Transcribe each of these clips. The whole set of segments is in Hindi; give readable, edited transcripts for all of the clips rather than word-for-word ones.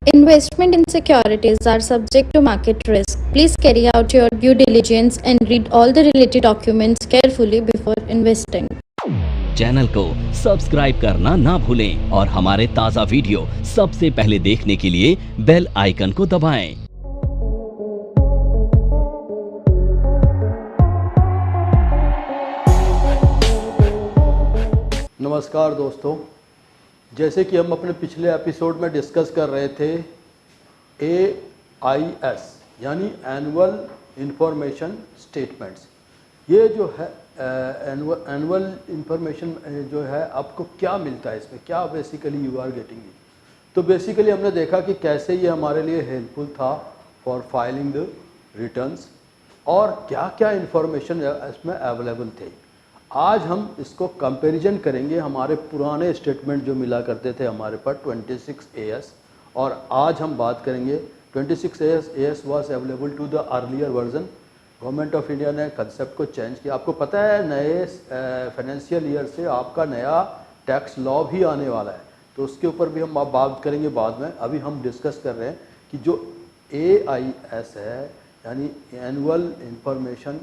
Investment in securities are subject to market risk. Please carry out your due diligence and read all the related documents carefully before investing. Channel को सब्सक्राइब करना ना भूलें और हमारे ताज़ा वीडियो सबसे पहले देखने के लिए बेल आइकन को दबाएं। नमस्कार दोस्तों, जैसे कि हम अपने पिछले एपिसोड में डिस्कस कर रहे थे AIS यानी एनुअल इंफॉर्मेशन स्टेटमेंट्स। ये जो है एनुअल इंफॉर्मेशन जो है आपको क्या मिलता है, इसमें क्या basically you are getting it. तो बेसिकली हमने देखा कि कैसे ये हमारे लिए हेल्पफुल था फॉर फाइलिंग द रिटर्न्स और क्या क्या इंफॉर्मेशन इसमें अवेलेबल थे। आज हम इसको कंपैरिजन करेंगे हमारे पुराने स्टेटमेंट जो मिला करते थे हमारे पास 26AS, और आज हम बात करेंगे 26AS was available to the earlier version. Government of India ने कंसेप्ट को चेंज किया। आपको पता है नए फाइनेंशियल ईयर से आपका नया टैक्स लॉ भी आने वाला है, तो उसके ऊपर भी हम बात करेंगे बाद में। अभी हम डिस्कस कर रहे हैं कि जो AIS है यानी एनुअल इंफॉर्मेशन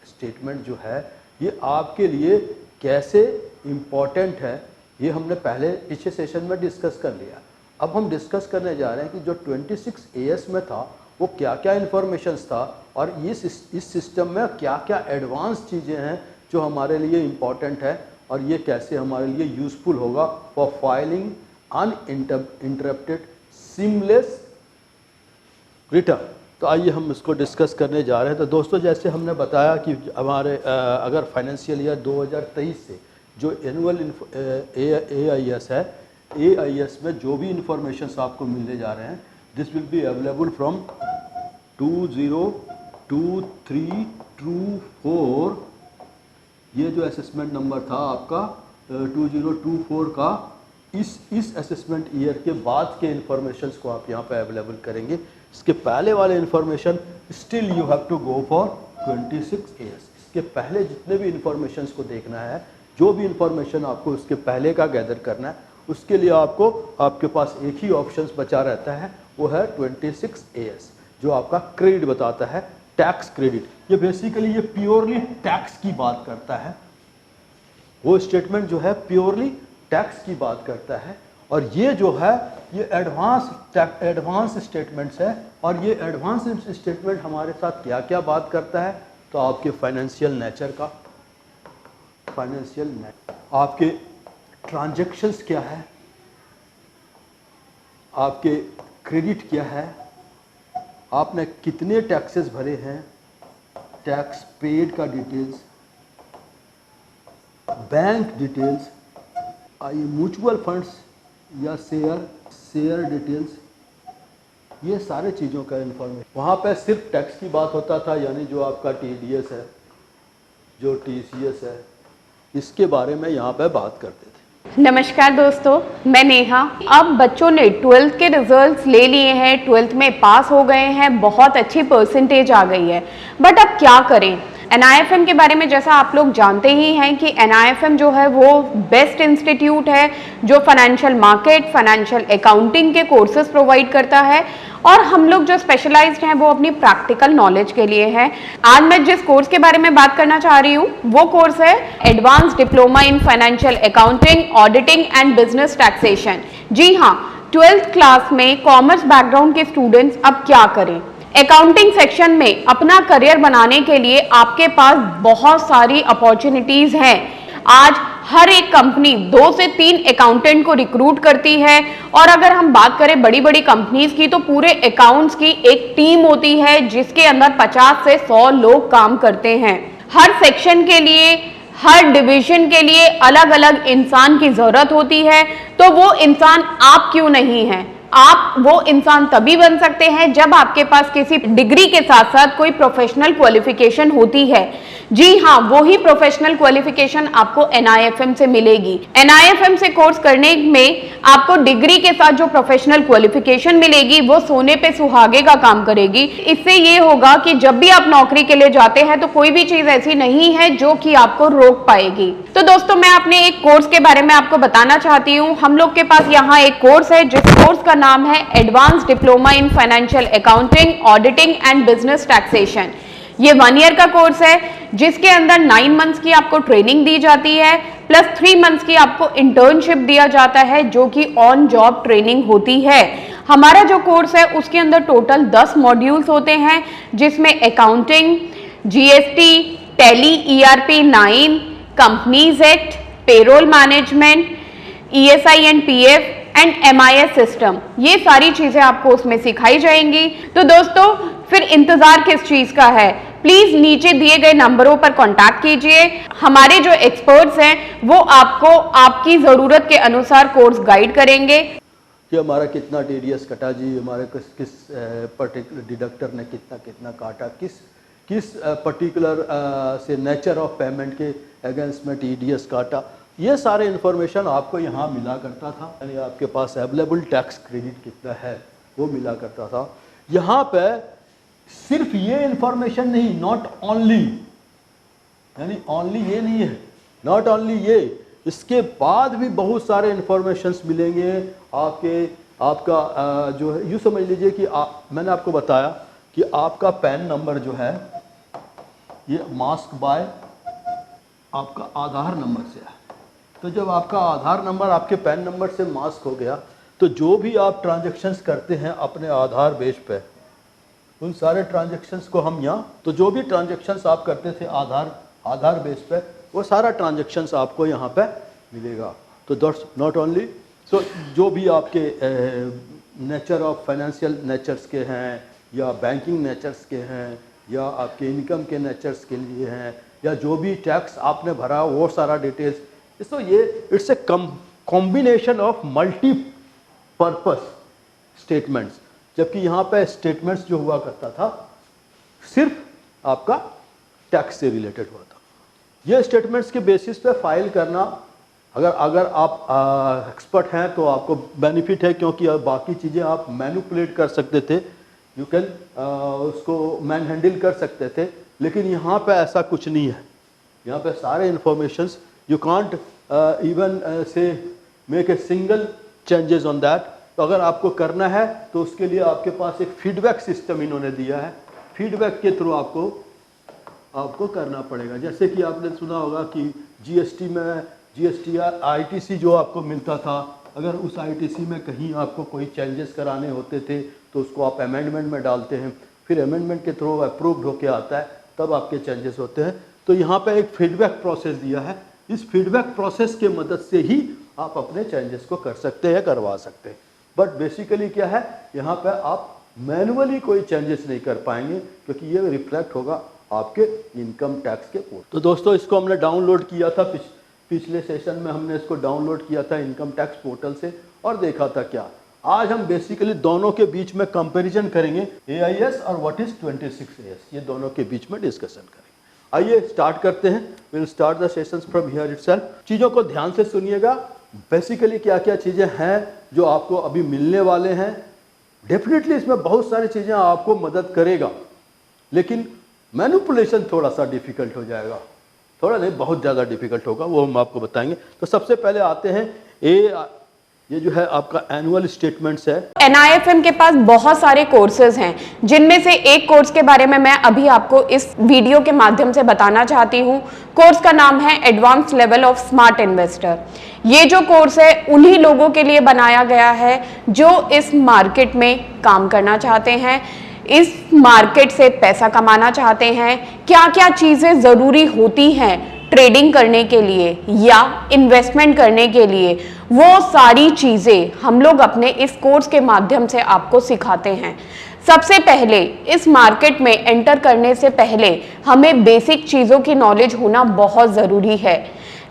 स्टेटमेंट जो है ये आपके लिए कैसे इम्पॉर्टेंट है, ये हमने पहले पिछले सेशन में डिस्कस कर लिया। अब हम डिस्कस करने जा रहे हैं कि जो 26AS में था वो क्या क्या इन्फॉर्मेशंस था और इस सिस्टम में क्या क्या एडवांस चीज़ें हैं जो हमारे लिए इम्पॉर्टेंट है और ये कैसे हमारे लिए यूज़फुल होगा for filing uninterrupted seamless return. तो आइए हम इसको डिस्कस करने जा रहे हैं। तो दोस्तों, जैसे हमने बताया कि हमारे अगर फाइनेंशियल ईयर 2023 से जो एनुअल AIS है, AIS में जो भी इंफॉर्मेशंस आपको मिलने जा रहे हैं this will be available from 202324। ये जो असेसमेंट नंबर था आपका 2024 का, इस असेसमेंट ईयर के बाद के इंफॉर्मेशंस को आप यहाँ पे अवेलेबल करेंगे। इसके पहले वाले information still you have to go for 26AS। इसके पहले जितने भी इंफॉर्मेशंस को देखना है, जो भी इंफॉर्मेशन आपको उसके पहले का गैदर करना है, उसके लिए आपके पास एक ही ऑप्शन बचा रहता है, वो है 26AS जो आपका क्रेडिट बताता है, टैक्स क्रेडिट। ये बेसिकली ये प्योरली टैक्स की बात करता है। वो स्टेटमेंट जो है प्योरली टैक्स की बात करता है और ये जो है ये एडवांस स्टेटमेंट्स है। और ये एडवांस स्टेटमेंट हमारे साथ क्या क्या बात करता है, तो आपके फाइनेंशियल नेचर का, आपके ट्रांजैक्शंस क्या है, आपके क्रेडिट क्या है, आपने कितने टैक्सेस भरे हैं, टैक्स पेड का डिटेल्स, बैंक डिटेल्स, ये म्यूचुअल फंड्स या शेयर डिटेल्स, ये सारे चीज़ों का इन्फॉर्मेशन। वहाँ पे सिर्फ टैक्स की बात होता था, यानी जो आपका TDS है, जो TCS है, इसके बारे में यहाँ पे बात करते थे। नमस्कार दोस्तों, मैं नेहा। अब बच्चों ने 12th के रिजल्ट्स ले लिए हैं, 12th में पास हो गए हैं, बहुत अच्छी परसेंटेज आ गई है, बट अब क्या करें। NIFM के बारे में जैसा आप लोग जानते ही हैं कि NIFM जो है वो बेस्ट इंस्टीट्यूट है जो फाइनेंशियल मार्केट, फाइनेंशियल अकाउंटिंग के कोर्सेज प्रोवाइड करता है और हम लोग जो स्पेशलाइज्ड हैं वो अपनी प्रैक्टिकल नॉलेज के लिए है। आज मैं जिस कोर्स के बारे में बात करना चाह रही हूँ वो कोर्स है advance diploma in financial accounting, auditing and business taxation. जी हाँ, 12th क्लास में कॉमर्स बैकग्राउंड के स्टूडेंट्स अब क्या करें। अकाउंटिंग सेक्शन में अपना करियर बनाने के लिए आपके पास बहुत सारी अपॉर्चुनिटीज हैं। आज हर एक कंपनी 2 से 3 अकाउंटेंट को रिक्रूट करती है और अगर हम बात करें बड़ी बड़ी कंपनीज की तो पूरे अकाउंट्स की एक टीम होती है जिसके अंदर 50 से 100 लोग काम करते हैं। हर सेक्शन के लिए, हर डिवीजन के लिए अलग अलग इंसान की जरूरत होती है, तो वो इंसान आप क्यों नहीं है। आप वो इंसान तभी बन सकते हैं जब आपके पास किसी डिग्री के साथ साथ कोई प्रोफेशनल क्वालिफिकेशन होती है। जी हाँ, वही प्रोफेशनल क्वालिफिकेशन आपको NIFM से मिलेगी। NIFM से कोर्स करने में आपको डिग्री के साथ जो प्रोफेशनल क्वालिफिकेशन मिलेगी वो सोने पे सुहागे का काम करेगी। इससे ये होगा कि जब भी आप नौकरी के लिए जाते हैं तो कोई भी चीज ऐसी नहीं है जो कि आपको रोक पाएगी। तो दोस्तों, मैं अपने एक कोर्स के बारे में आपको बताना चाहती हूँ। हम लोग के पास यहाँ एक कोर्स है जिस कोर्स का नाम है advance diploma in financial accounting, auditing and business taxation. ये 1 ईयर का कोर्स है जिसके अंदर 9 मंथ्स की आपको ट्रेनिंग दी जाती है प्लस 3 मंथ्स की आपको इंटर्नशिप दिया जाता है जो कि ऑन जॉब ट्रेनिंग होती है। हमारा जो कोर्स है उसके अंदर टोटल 10 मॉड्यूल्स होते हैं जिसमें accounting, GST, tally, ERP 9, companies act, payroll management, ESI and PF and MIS system, ये सारी चीजें आपको उसमें सिखाई जाएंगी। तो दोस्तों, फिर इंतजार किस चीज का है? प्लीज नीचे दिए गए नंबरों पर कांटेक्ट कीजिए। हमारे जो एक्सपर्ट्स हैं वो आपको आपकी जरूरत के अनुसार कोर्स गाइड करेंगे कि हमारा कितना TDS कटा जी, हमारे किस पर्टिकुलर डिडक्टर ने कितना काटा, किस पर्टिकुलर से नेचर ऑफ पेमेंट के अगेंस्ट में TDS काटा, ये सारे इन्फॉर्मेशन आपको यहाँ मिला करता था। यानी आपके पास अवेलेबल टैक्स क्रेडिट कितना है वो मिला करता था। यहाँ पे सिर्फ ये इन्फॉर्मेशन नहीं, नॉट ओनली, यानी ओनली ये नहीं है, नॉट ओनली ये, इसके बाद भी बहुत सारे इन्फॉर्मेशंस मिलेंगे आपका जो है, यूँ समझ लीजिए कि मैंने आपको बताया कि आपका पैन नंबर जो है ये मास्क बाय आपका आधार नंबर से है। तो जब आपका आधार नंबर आपके पैन नंबर से मास्क हो गया तो जो भी आप ट्रांजैक्शंस करते हैं अपने आधार बेस पे, उन सारे ट्रांजैक्शंस को हम यहाँ, तो जो भी ट्रांजैक्शंस आप करते थे आधार बेस पे, वो सारा ट्रांजैक्शंस आपको यहाँ पे मिलेगा। तो दैट्स नॉट ओनली, सो जो भी आपके नेचर ऑफ फाइनेंशियल नेचर्स के हैं या बैंकिंग नेचर्स के हैं या आपके इनकम के नेचर्स के लिए हैं या जो भी टैक्स आपने भरा वो सारा डिटेल्स, तो ये it's a combination of multi purpose statements. जबकि यहाँ पे स्टेटमेंट्स जो हुआ करता था सिर्फ आपका टैक्स से रिलेटेड हुआ था। ये स्टेटमेंट्स के बेसिस पे फाइल करना, अगर आप एक्सपर्ट हैं तो आपको बेनिफिट है, क्योंकि बाकी चीज़ें आप मैनिपुलेट कर सकते थे, यू कैन उसको मैन हैंडल कर सकते थे, लेकिन यहाँ पे ऐसा कुछ नहीं है। यहाँ पे सारे इंफॉर्मेशंस यू कांट इवन से make a single changes on that. तो अगर आपको करना है तो उसके लिए आपके पास एक फीडबैक सिस्टम इन्होंने दिया है, फीडबैक के थ्रू आपको करना पड़ेगा। जैसे कि आपने सुना होगा कि GST ITC जो आपको मिलता था, अगर उस ITC में कहीं आपको कोई चेंजेस कराने होते थे तो उसको आप अमेंडमेंट में डालते हैं, फिर अमेंडमेंट के थ्रू अप्रूव्ड होके आता है, तब आपके चेंजेस होते हैं। तो यहाँ पे एक फीडबैक प्रोसेस दिया है, इस फीडबैक प्रोसेस के मदद से ही आप अपने चेंजेस को कर सकते हैं, करवा सकते हैं। बट बेसिकली क्या है, यहाँ पे आप मैनुअली कोई चेंजेस नहीं कर पाएंगे क्योंकि ये रिफ्लेक्ट होगा आपके इनकम टैक्स के पोर्टल। तो दोस्तों, इसको हमने डाउनलोड किया था, पिछले सेशन में हमने इसको डाउनलोड किया था इनकम टैक्स पोर्टल से और देखा था क्या। आज हम बेसिकली दोनों के बीच में कंपैरिजन करेंगे, AIS और व्हाट इज 26AS, ये दोनों के बीच में डिस्कशन करेंगे। आइए स्टार्ट करते हैं। Will start the sessions from here itself. चीज़ों को ध्यान से सुनिएगा। बेसिकली क्या क्या चीज़ें हैं जो आपको अभी मिलने वाले हैं। डेफिनेटली इसमें बहुत सारी चीज़ें आपको मदद करेगा, लेकिन मैनिपुलेशन थोड़ा सा डिफिकल्ट हो जाएगा, थोड़ा नहीं बहुत ज़्यादा डिफिकल्ट होगा, वो हम आपको बताएंगे। तो सबसे पहले आते हैं ये जो है आपका एनुअल स्टेटमेंट्स है। NIFM के पास बहुत सारे कोर्सेज हैं, जिनमें से एक कोर्स के बारे में मैं अभी आपको इस वीडियो के माध्यम से बताना चाहती हूँ। कोर्स का नाम है advance level of smart investor. ये जो कोर्स है उन्हीं लोगों के लिए बनाया गया है जो इस मार्केट में काम करना चाहते हैं, इस मार्केट से पैसा कमाना चाहते हैं। क्या क्या चीज़ें ज़रूरी होती हैं ट्रेडिंग करने के लिए या इन्वेस्टमेंट करने के लिए, वो सारी चीज़ें हम लोग अपने इस कोर्स के माध्यम से आपको सिखाते हैं। सबसे पहले इस मार्केट में एंटर करने से पहले हमें बेसिक चीज़ों की नॉलेज होना बहुत ज़रूरी है।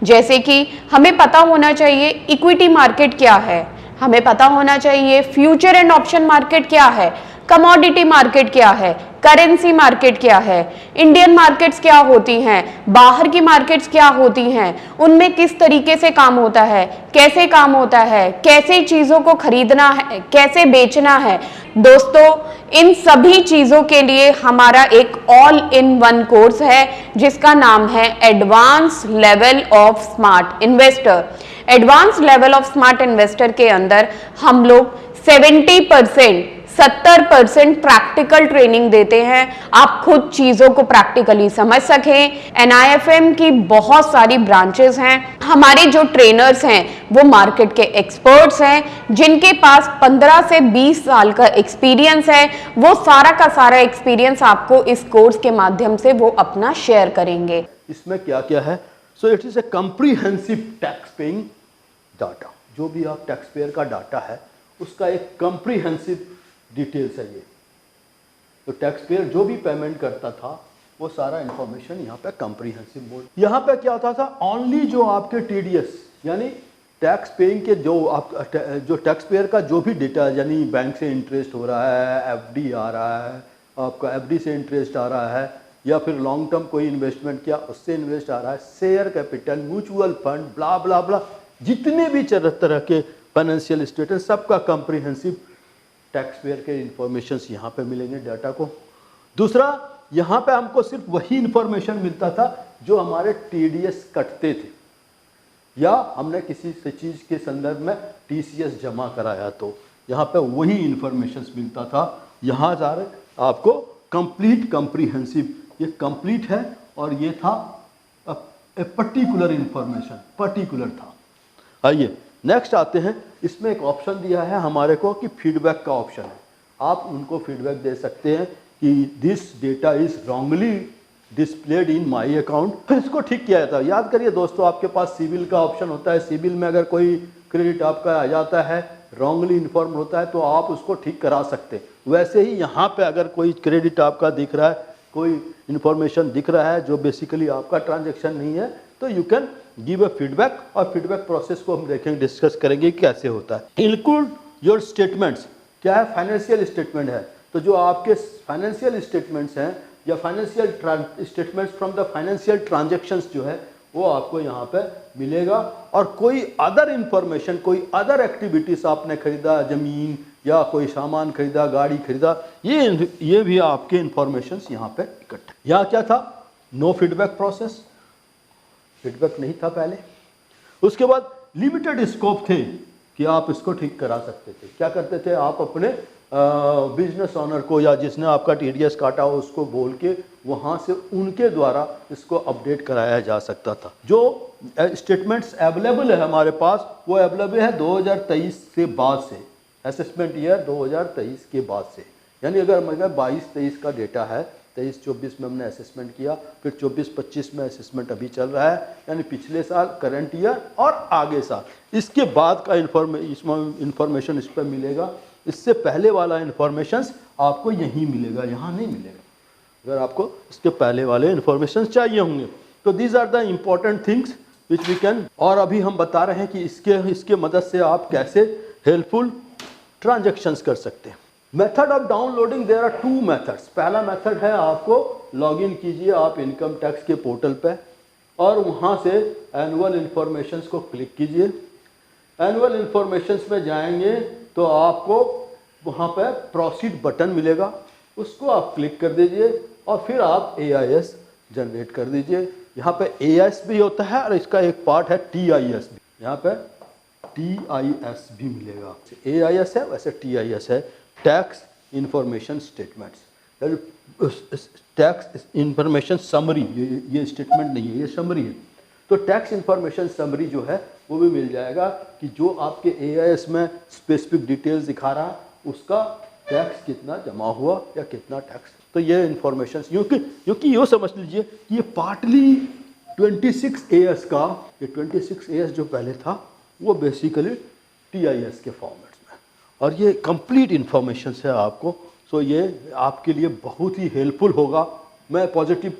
जैसे कि हमें पता होना चाहिए इक्विटी मार्केट क्या है, हमें पता होना चाहिए फ्यूचर एंड ऑप्शन मार्केट क्या है, कमोडिटी मार्केट क्या है, करेंसी मार्केट क्या है, इंडियन मार्केट्स क्या होती हैं, बाहर की मार्केट्स क्या होती हैं, उनमें किस तरीके से काम होता है, कैसे काम होता है, कैसे चीज़ों को खरीदना है, कैसे बेचना है। दोस्तों, इन सभी चीज़ों के लिए हमारा एक ऑल इन वन कोर्स है जिसका नाम है advance level of smart investor. Advance level of smart investor के अंदर हम लोग 70% प्रैक्टिकल ट्रेनिंग देते हैं, आप खुद चीजों को प्रैक्टिकली समझ सकें। NIFM की बहुत सारी ब्रांचेस हैं, हमारे जो ट्रेनर्स हैं वो मार्केट के एक्सपर्ट्स हैं जिनके पास 15 से 20 साल का एक्सपीरियंस है। वो सारा का सारा एक्सपीरियंस आपको इस कोर्स के माध्यम से वो अपना शेयर करेंगे। इसमें क्या क्या है? So it is a comprehensive tax paying data. जो भी आप टैक्स पेयर का डाटा है उसका एक कम्प्रीहेंसिव डिटेल्स है ये। तो टैक्स पेयर जो भी पेमेंट करता था वो सारा इंफॉर्मेशन यहाँ पे कम्प्रीहेंसिव मोड। यहाँ पे क्या होता था, ओनली जो आपके TDS यानी टैक्स पेइंग के जो टैक्स पेयर का जो भी डेटा यानी बैंक से इंटरेस्ट हो रहा है, FD आ रहा है, आपका FD से इंटरेस्ट आ रहा है, या फिर लॉन्ग टर्म कोई इन्वेस्टमेंट किया उससे इन्वेस्ट आ रहा है, शेयर कैपिटल, म्यूचुअल फंड, ब्ला ब्ला ब्ला, जितने भी तरह के फाइनेंशियल स्टेटस सबका कम्प्रीहेंसिव टैक्स पेयर के इंफॉर्मेशन यहाँ पे मिलेंगे डाटा को। दूसरा, यहाँ पे हमको सिर्फ वही इंफॉर्मेशन मिलता था जो हमारे TDS कटते थे या हमने किसी से चीज़ के संदर्भ में TCS जमा कराया, तो यहाँ पे वही इंफॉर्मेशन मिलता था। यहाँ सारे आपको कंप्लीट कम्प्रीहेंसिव, ये कंप्लीट है और ये था पर्टिकुलर इंफॉर्मेशन, पर्टिकुलर था। आइए नेक्स्ट आते हैं। इसमें एक ऑप्शन दिया है हमारे को कि फीडबैक का ऑप्शन है। आप उनको फीडबैक दे सकते हैं कि this data is wrongly displayed in my account, इसको ठीक किया जाता है। याद करिए दोस्तों, आपके पास सिविल का ऑप्शन होता है। सिविल में अगर कोई क्रेडिट आपका आ जाता है, रॉन्गली इन्फॉर्म होता है, तो आप उसको ठीक करा सकते हैं। वैसे ही यहाँ पे अगर कोई क्रेडिट आपका दिख रहा है, कोई इन्फॉर्मेशन दिख रहा है जो बेसिकली आपका ट्रांजेक्शन नहीं है, तो you can give a feedback. और फीडबैक प्रोसेस को हम देखेंगे, डिस्कस करेंगे कैसे होता है। इंक्लूड योर स्टेटमेंट्स, क्या है, फाइनेंशियल स्टेटमेंट है। तो जो आपके फाइनेंशियल स्टेटमेंट्स हैं या financial statements from the financial transactions जो है वो आपको यहाँ पे मिलेगा। और कोई अदर इंफॉर्मेशन, कोई अदर एक्टिविटीज आपने खरीदा, जमीन या कोई सामान खरीदा, गाड़ी खरीदा, ये भी आपके इंफॉर्मेशन यहाँ पे इकट्ठे। यहाँ क्या था, नो फीडबैक प्रोसेस, फीडबैक नहीं था पहले। उसके बाद लिमिटेड स्कोप थे कि आप इसको ठीक करा सकते थे। क्या करते थे, आप अपने बिजनेस ओनर को या जिसने आपका TDS काटा हो उसको बोल के वहाँ से उनके द्वारा इसको अपडेट कराया जा सकता था। जो स्टेटमेंट्स अवेलेबल है हमारे पास वो अवेलेबल है 2023 से बाद से, असेसमेंट ईयर 2023 के बाद से। यानी अगर 22-23 का डेटा है, 23-24 में हमने असेसमेंट किया, फिर 24-25 में असेसमेंट अभी चल रहा है, यानी पिछले साल, करंट ईयर और आगे साल, इसके बाद का इंफॉर्मेशन इस पर मिलेगा। इससे पहले वाला इंफॉर्मेशन आपको यहीं मिलेगा, यहाँ नहीं मिलेगा, अगर आपको इसके पहले वाले इंफॉर्मेशन चाहिए होंगे। तो these are the important things which we can. और अभी हम बता रहे हैं कि इसके मदद से आप कैसे हेल्पफुल ट्रांजेक्शन्स कर सकते हैं। Method of downloading, there are 2 methods. पहला मेथड है, आपको लॉगिन कीजिए आप इनकम टैक्स के पोर्टल पे और वहाँ से एनुअल इंफॉर्मेशंस को क्लिक कीजिए। एनुअल इंफॉर्मेशंस में जाएंगे तो आपको वहाँ पे प्रोसीड बटन मिलेगा, उसको आप क्लिक कर दीजिए और फिर आप AIS जनरेट कर दीजिए। यहाँ पे AIS भी होता है और इसका एक पार्ट है TIS भी, यहाँ पे TIS भी मिलेगा। AIS है वैसे TIS है, tax information statements, tax information summary. ये स्टेटमेंट नहीं है, ये समरी है। तो टैक्स इंफॉर्मेशन समरी जो है वो भी मिल जाएगा कि जो आपके AIS में स्पेसिफिक डिटेल्स दिखा रहा है उसका टैक्स कितना जमा हुआ या कितना टैक्स। तो ये इंफॉर्मेशन क्योंकि ये समझ लीजिए कि ये पार्टली 26 AS का, ये 26 AS जो पहले था वो बेसिकली TIS के फॉर्मेट्स में, और ये कंप्लीट इंफॉर्मेशन है आपको। सो ये आपके लिए बहुत ही हेल्पफुल होगा। मैं पॉजिटिव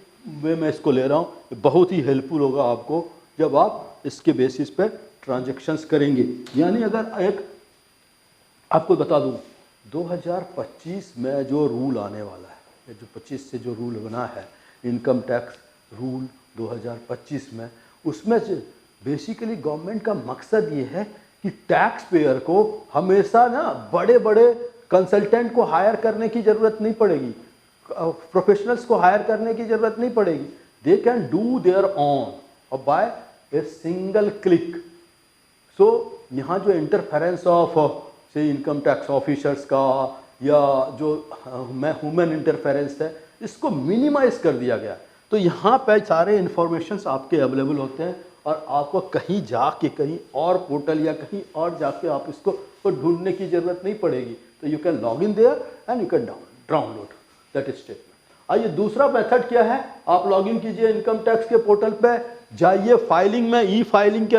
वे में इसको ले रहा हूँ, बहुत ही हेल्पफुल होगा आपको जब आप इसके बेसिस पे ट्रांजैक्शंस करेंगे। यानी अगर एक आपको बता दूँ 2025 में जो रूल आने वाला है, जो 25 से जो रूल बना है इनकम टैक्स रूल 2025 में, उसमें से बेसिकली गवर्नमेंट का मकसद ये है कि टैक्स पेयर को हमेशा ना बड़े बड़े कंसल्टेंट को हायर करने की ज़रूरत नहीं पड़ेगी, प्रोफेशनल्स को हायर करने की ज़रूरत नहीं पड़ेगी। They can do their on और बाय ए सिंगल क्लिक। सो यहाँ जो इंटरफेरेंस ऑफ से इनकम टैक्स ऑफिसर्स का या जो ह्यूमन इंटरफेरेंस है, इसको मिनिमाइज कर दिया गया। तो यहाँ पे सारे इन्फॉर्मेशंस आपके अवेलेबल होते हैं और आपको कहीं जाके कहीं और पोर्टल या कहीं और जाके आप इसको ढूंढने की ज़रूरत नहीं पड़ेगी। तो you can log in their and you can download that statement. आइए दूसरा मेथड क्या है, आप लॉग इन कीजिए इनकम टैक्स के पोर्टल पे, जाइए फाइलिंग में, ई फाइलिंग के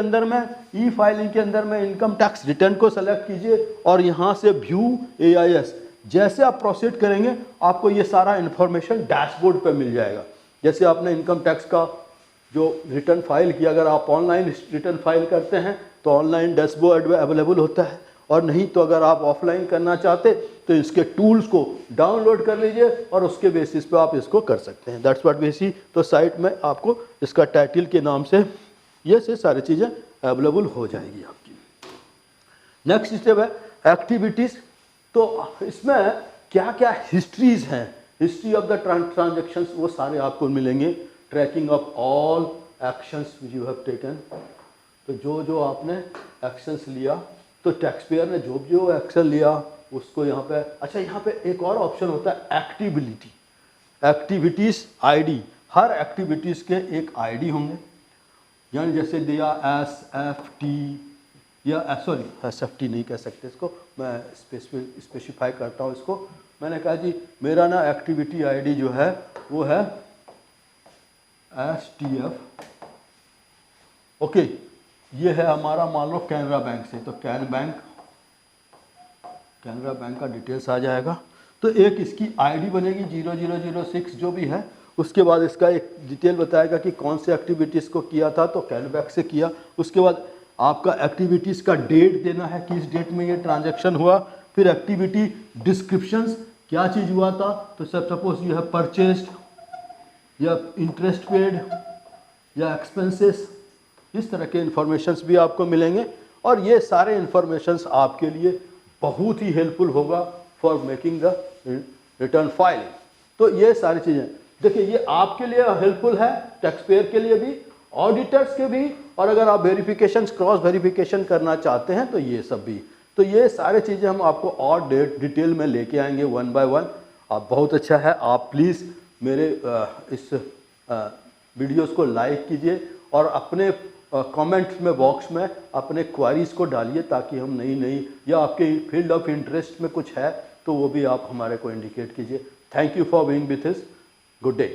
अंदर में इनकम टैक्स रिटर्न को सेलेक्ट कीजिए और यहाँ से व्यू AIS। जैसे आप प्रोसीड करेंगे आपको ये सारा इन्फॉर्मेशन डैशबोर्ड पे मिल जाएगा। जैसे आपने इनकम टैक्स का जो रिटर्न फाइल किया, अगर आप ऑनलाइन रिटर्न फाइल करते हैं तो ऑनलाइन डैशबोर्ड अवेलेबल होता है, और नहीं तो अगर आप ऑफलाइन करना चाहते तो इसके टूल्स को डाउनलोड कर लीजिए और उसके बेसिस पे आप इसको कर सकते हैं। दैट्स व्हाट वी सी। तो साइट में आपको इसका टाइटल के नाम से ये से सारी चीज़ें अवेलेबल हो जाएगी आपकी। नेक्स्ट स्टेप है एक्टिविटीज़। तो इसमें क्या क्या हिस्ट्रीज हैं, हिस्ट्री ऑफ द ट्रांजैक्शंस, वो सारे आपको मिलेंगे। Tracking of all actions which you have taken, तो जो जो आपने एक्शंस लिया, तो टैक्स पेयर ने जो जो एक्शन लिया उसको यहाँ पे। अच्छा, यहाँ पे एक और ऑप्शन होता है एक्टिविटी, एक्टिविटीज़ ID। हर एक्टिविटीज़ के एक ID होंगे, यानी जैसे दिया SFT या सॉरी SFT नहीं कह सकते इसको, मैं स्पेसिफाई करता हूँ इसको। मैंने कहा जी मेरा ना एक्टिविटी ID जो है वो है STF। ओके, ये है हमारा मान लो कैनरा बैंक से, तो कैनरा बैंक का डिटेल्स आ जाएगा। तो एक इसकी ID बनेगी 0006 जो भी है, उसके बाद इसका एक डिटेल बताएगा कि कौन से एक्टिविटीज़ को किया था, तो कैनरा बैंक से किया। उसके बाद आपका एक्टिविटीज़ का डेट देना है, किस डेट में ये ट्रांजैक्शन हुआ। फिर एक्टिविटी डिस्क्रिप्शंस, क्या चीज़ हुआ था, तो सपोज यू हैव परचेस्ड या इंटरेस्ट पेड या एक्सपेंसेस, इस तरह के इन्फॉर्मेशंस भी आपको मिलेंगे। और ये सारे इन्फॉर्मेशंस आपके लिए बहुत ही हेल्पफुल होगा for making the return filing. तो ये सारी चीज़ें देखिए, ये आपके लिए हेल्पफुल है, टैक्स पेयर के लिए भी, ऑडिटर्स के भी, और अगर आप वेरिफिकेशन क्रॉस वेरिफिकेशन करना चाहते हैं तो ये सब भी। तो ये सारे चीज़ें हम आपको और डिटेल में लेके आएंगे 1 by 1। आप बहुत अच्छा है, आप प्लीज़ मेरे इस वीडियोस को लाइक कीजिए और अपने कमेंट्स में बॉक्स में अपने क्वारीज को डालिए, ताकि हम नई या आपके फील्ड ऑफ इंटरेस्ट में कुछ है तो वो भी आप हमारे को इंडिकेट कीजिए। Thank you for being with us. Good day.